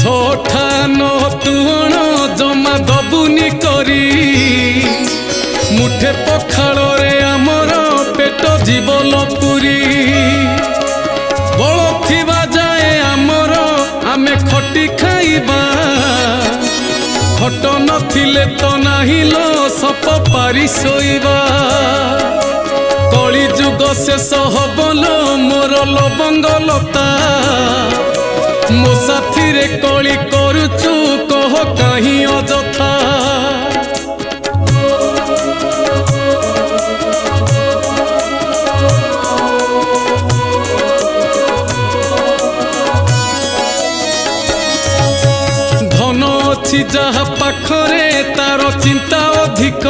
ଛୋଟା ନ ତୁଣ ଜମା ଦବୁନି କରି ମୁଠେ ପଖାଳରେ ଆମର ପେଟ ଜୀବନ ପୁରୀ ବଳ ଥିବା ଯାଏ ଆମର ଆମେ ଖଟି ଖାଇବା ଖଟ ନଥିଲେ ତ ନାହିଁ ଲ ସପ ପାରି ଶୋଇବା କଳି ଯୁଗ ଶେଷ ହବଲ ମୋର ଲବଙ୍ଗ ଲତା ମୋ ସାଥିରେ କଳି କରୁଛୁ କହ କାହିଁ ଅଯଥା ଧନ ଅଛି ଯାହା ପାଖରେ ତାର ଚିନ୍ତା ଅଧିକ